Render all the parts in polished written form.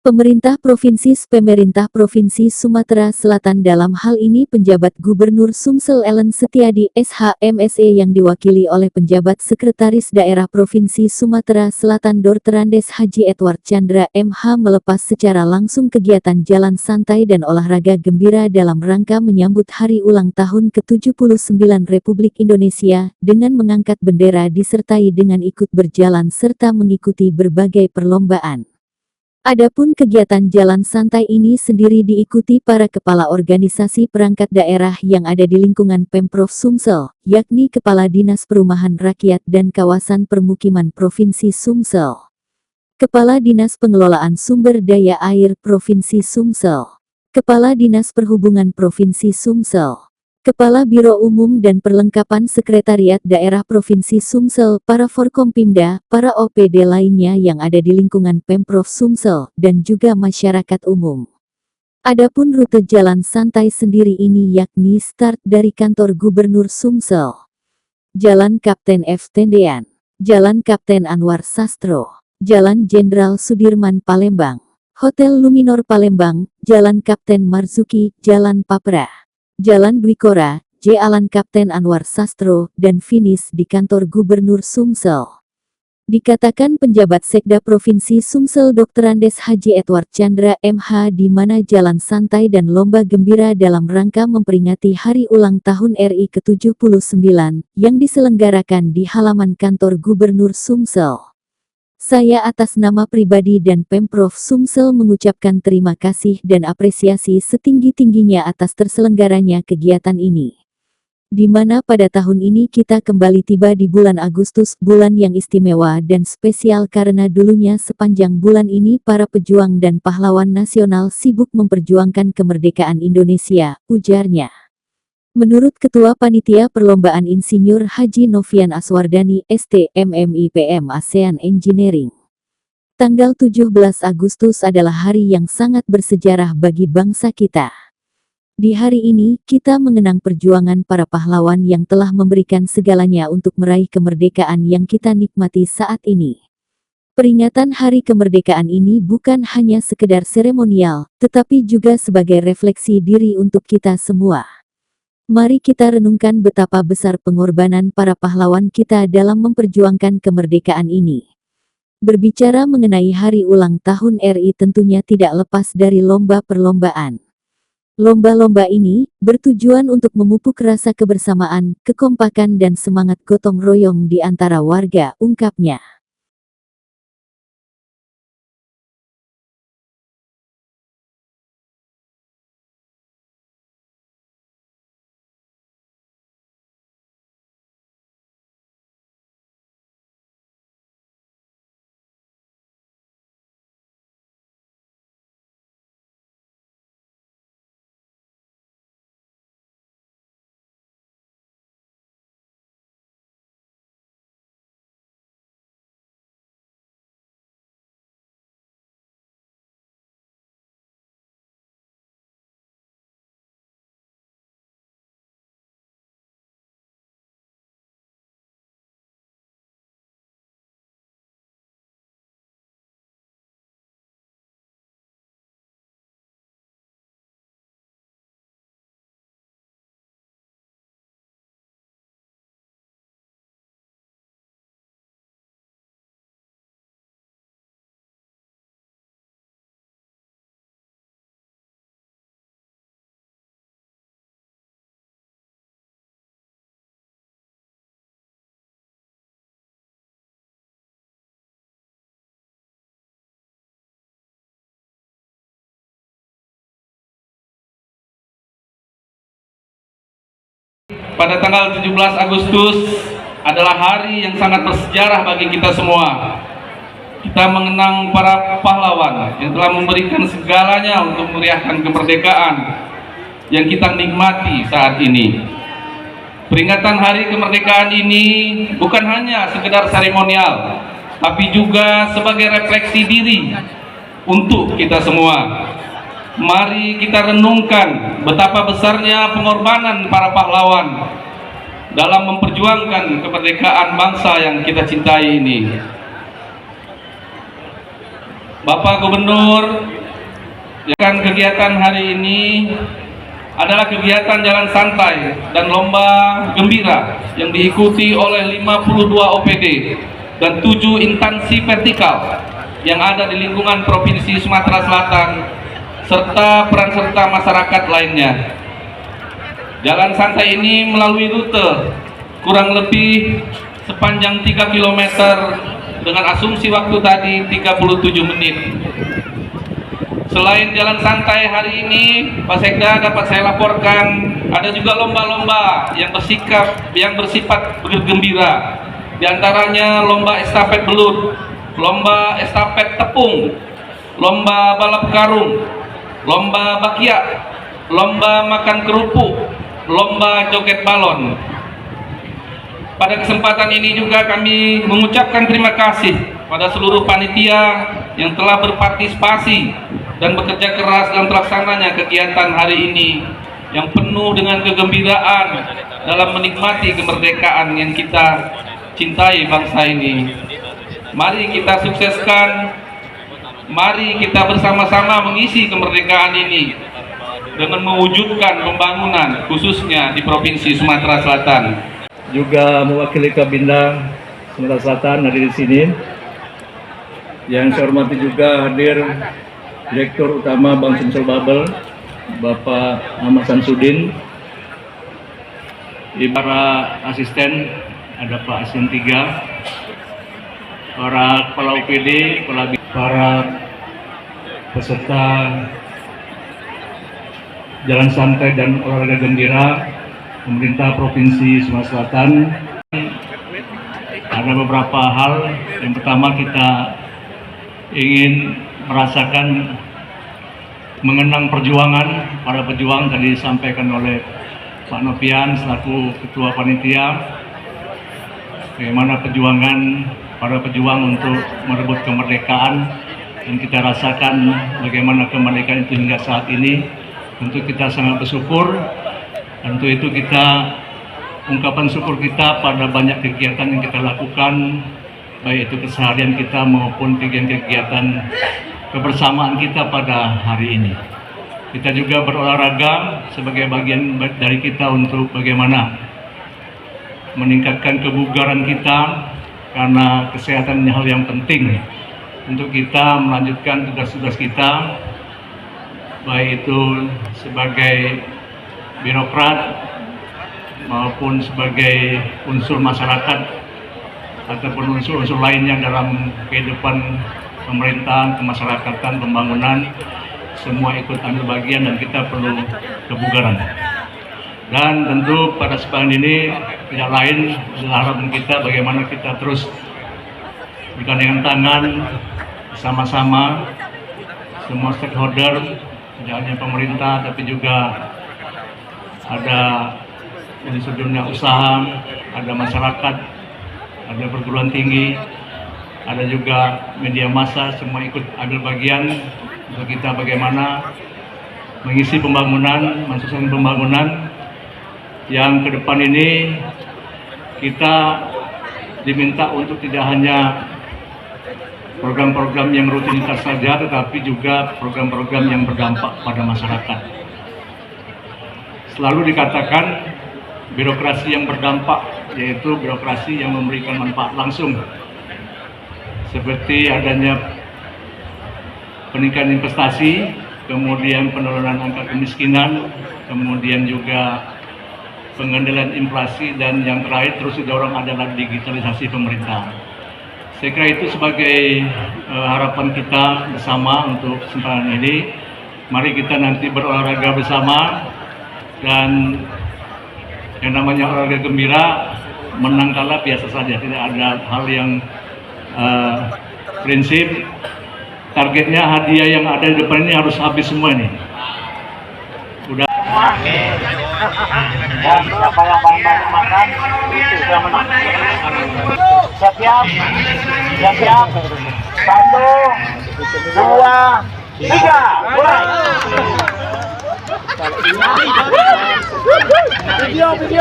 Pemerintah Provinsi Sumatera Selatan dalam hal ini penjabat Gubernur Sumsel Ellen Setiadi SH.M.Se yang diwakili oleh penjabat Sekretaris Daerah Provinsi Sumatera Selatan Dr. Andes Haji Edward Chandra MH melepas secara langsung kegiatan jalan santai dan olahraga gembira dalam rangka menyambut hari ulang tahun ke-79 Republik Indonesia dengan mengangkat bendera disertai dengan ikut berjalan serta mengikuti berbagai perlombaan. Adapun kegiatan jalan santai ini sendiri diikuti para kepala organisasi perangkat daerah yang ada di lingkungan Pemprov Sumsel, yakni Kepala Dinas Perumahan Rakyat dan Kawasan Permukiman Provinsi Sumsel, Kepala Dinas Pengelolaan Sumber Daya Air Provinsi Sumsel, Kepala Dinas Perhubungan Provinsi Sumsel, Kepala Biro Umum dan Perlengkapan Sekretariat Daerah Provinsi Sumsel, para Forkompimda, para OPD lainnya yang ada di lingkungan Pemprov Sumsel, dan juga masyarakat umum. Adapun rute jalan santai sendiri ini yakni start dari kantor Gubernur Sumsel, Jalan Kapten F. Tendean, Jalan Kapten Anwar Sastro, Jalan Jenderal Sudirman Palembang, Hotel Luminor Palembang, Jalan Kapten Marzuki, Jalan Papra, Jalan Dwi Kora, Jalan Kapten Anwar Sastro, dan finish di kantor Gubernur Sumsel. Dikatakan penjabat Sekda Provinsi Sumsel Dr. Andes Haji Edward Chandra MH di mana jalan santai dan lomba gembira dalam rangka memperingati Hari Ulang Tahun RI ke-79 yang diselenggarakan di halaman kantor Gubernur Sumsel. Saya atas nama pribadi dan Pemprov Sumsel mengucapkan terima kasih dan apresiasi setinggi-tingginya atas terselenggaranya kegiatan ini. Di mana pada tahun ini kita kembali tiba di bulan Agustus, bulan yang istimewa dan spesial karena dulunya sepanjang bulan ini para pejuang dan pahlawan nasional sibuk memperjuangkan kemerdekaan Indonesia, ujarnya. Menurut Ketua Panitia Perlombaan Insinyur Haji Novian Aswardani, ST, MMIPM ASEAN Engineering, tanggal 17 Agustus adalah hari yang sangat bersejarah bagi bangsa kita. Di hari ini, kita mengenang perjuangan para pahlawan yang telah memberikan segalanya untuk meraih kemerdekaan yang kita nikmati saat ini. Peringatan Hari Kemerdekaan ini bukan hanya sekedar seremonial, tetapi juga sebagai refleksi diri untuk kita semua. Mari kita renungkan betapa besar pengorbanan para pahlawan kita dalam memperjuangkan kemerdekaan ini. Berbicara mengenai Hari Ulang Tahun RI tentunya tidak lepas dari lomba perlombaan. Lomba-lomba ini bertujuan untuk memupuk rasa kebersamaan, kekompakan dan semangat gotong royong di antara warga, ungkapnya. Pada tanggal 17 Agustus adalah hari yang sangat bersejarah bagi kita semua. Kita mengenang para pahlawan yang telah memberikan segalanya untuk meriahkan kemerdekaan yang kita nikmati saat ini. Peringatan Hari Kemerdekaan ini bukan hanya sekedar seremonial, tapi juga sebagai refleksi diri untuk kita semua. Mari kita renungkan betapa besarnya pengorbanan para pahlawan dalam memperjuangkan kemerdekaan bangsa yang kita cintai ini. Bapak Gubernur, yang kegiatan hari ini adalah kegiatan jalan santai dan lomba gembira yang diikuti oleh 52 OPD dan 7 instansi vertikal yang ada di lingkungan Provinsi Sumatera Selatan serta peran serta masyarakat lainnya. Jalan santai ini melalui rute kurang lebih sepanjang 3 km dengan asumsi waktu tadi 37 menit. Selain jalan santai hari ini, Pak Sekda dapat saya laporkan ada juga lomba-lomba yang bersifat bergembira. Di antaranya lomba estafet belut, lomba estafet tepung, lomba balap karung, lomba bakyak, lomba makan kerupuk, lomba joget balon. Pada kesempatan ini juga kami mengucapkan terima kasih pada seluruh panitia yang telah berpartisipasi dan bekerja keras dalam terlaksananya kegiatan hari ini yang penuh dengan kegembiraan dalam menikmati kemerdekaan yang kita cintai bangsa ini. Mari kita sukseskan, mari kita bersama-sama mengisi kemerdekaan ini dengan mewujudkan pembangunan khususnya di Provinsi Sumatera Selatan. Juga mewakili Kabinda Sumatera Selatan hadir di sini. Yang saya hormati juga hadir Direktur Utama Bank Sumsel Babel, Bapak Ahmad Samsudin. Para asisten, ada Pak Asisten 3, para kepala UPD, para peserta jalan santai dan olahraga gembira pemerintah Provinsi Sumatera Selatan. Ada beberapa hal. Yang pertama, kita ingin merasakan mengenang perjuangan para pejuang tadi disampaikan oleh Pak Novian selaku Ketua Panitia, bagaimana perjuangan para pejuang untuk merebut kemerdekaan, dan kita rasakan bagaimana kemerdekaan itu hingga saat ini. Tentu kita sangat bersyukur. Tentu itu kita ungkapan syukur kita pada banyak kegiatan yang kita lakukan, baik itu keseharian kita maupun kegiatan kebersamaan kita pada hari ini. Kita juga berolahraga sebagai bagian dari kita untuk bagaimana meningkatkan kebugaran kita, karena kesehatan hal yang penting untuk kita melanjutkan tugas-tugas kita, baik itu sebagai birokrat maupun sebagai unsur masyarakat ataupun unsur-unsur lainnya dalam kehidupan pemerintahan, kemasyarakatan, pembangunan. Semua ikut ambil bagian dan kita perlu kebugaran. Dan tentu pada kesempatan ini tidak lain adalah harapan kita bagaimana kita terus bergandengan tangan bersama-sama semua stakeholder, tidak hanya pemerintah tapi juga ada unsur dunia usaha, ada masyarakat, ada perguruan tinggi, ada juga media massa, semua ikut ambil bagian untuk kita bagaimana mengisi pembangunan, mensukseskan pembangunan yang ke depan ini. Kita diminta untuk tidak hanya program-program yang rutinitas saja, tetapi juga program-program yang berdampak pada masyarakat. Selalu dikatakan birokrasi yang berdampak, yaitu birokrasi yang memberikan manfaat langsung, seperti adanya peningkatan investasi, kemudian penurunan angka kemiskinan, kemudian juga pengendalian inflasi, dan yang terakhir terus didorong adalah digitalisasi pemerintah. Saya kira itu sebagai harapan kita bersama untuk kesempatan ini. Mari kita nanti berolahraga bersama, dan yang namanya olahraga gembira, menang kalah biasa saja, tidak ada hal yang prinsip. Targetnya hadiah yang ada di depan ini harus habis semua nih. Udah. Dan siapa yang paling banyak makan itu yang menang. Siap-siap, siap-siap. 1, 2, 3, mulai. Video.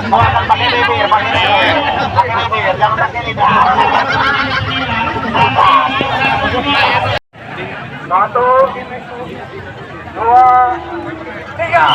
Silakan pakai bibir, jangan pakai lidah. Satu, dua, tiga.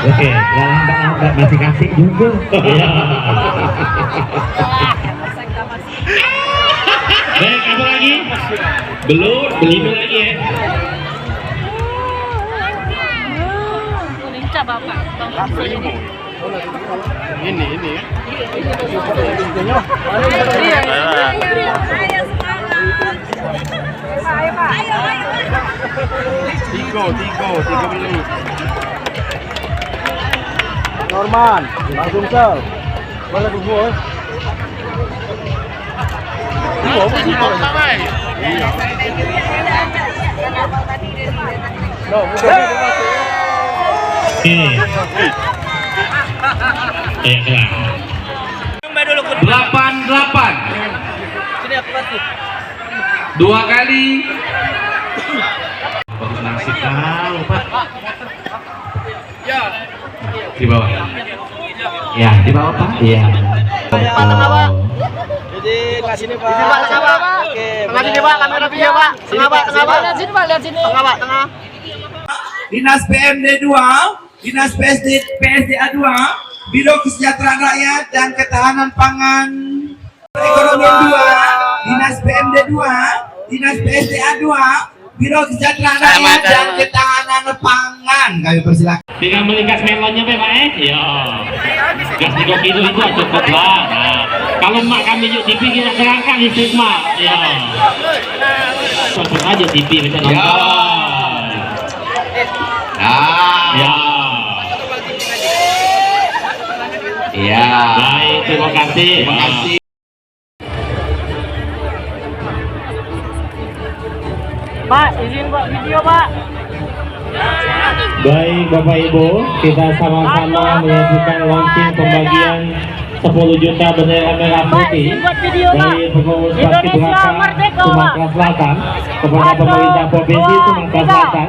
Oke, lambat masih kasih juga. Baik, apa lagi? Belum, belum lagi ya. Ini. Tiga menit. Norman, langsung sel. Boleh tunggu. Delapan. Dua kali. Nasib tahu, Pak. Di bawah. Ya, di bawah, Pak. Iya. Jadi nggak sini Pak. Oke. Tengah sini Pak, kamera video Pak. Tengah Pak. Lihat sini Pak, Tengah Pak, tengah. Dinas PMD 2, Dinas PSDA 2, Biro Kesejahteraan Rakyat dan Ketahanan Pangan Ekonomi 2, Dinas PMD 2, Dinas PSDA 2, Biro Kesejahteraan Rakyat dan Ketahanan Pangan. Kami persilakan. Tinggal melikas melonnya Pak ya. Gas 3 kilo itu cukup lah. Nah, kalau mak kami yuk TV kita serahkan listrik mak. Ya. Cocok aja TV kita nonton. Ya. Ya. Baik, terima kasih. Pak, izin Pak video Pak. Baik Bapak Ibu, kita sama-sama menyaksikan launching pembagian 10 juta bendera merah putih dari pengurus Paskibraka Sumatera Selatan kepada pemerintah Provinsi Sumatera Selatan,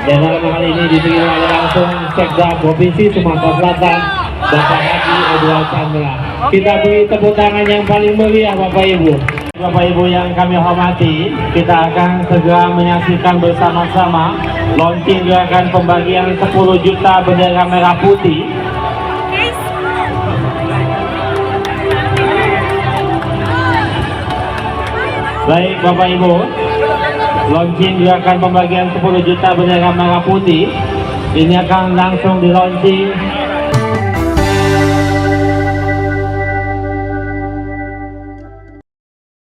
dan dalam hal ini diterima langsung Sekda Provinsi Sumatera Selatan Bapak Haji Edward Chandra. Kita beri tepuk tangan yang paling meriah Bapak Ibu. Bapak Ibu yang kami hormati, kita akan segera menyaksikan bersama-sama launching gerakan pembagian 10 juta bendera merah putih. Baik Bapak Ibu, launching gerakan pembagian 10 juta bendera merah putih ini akan langsung di launching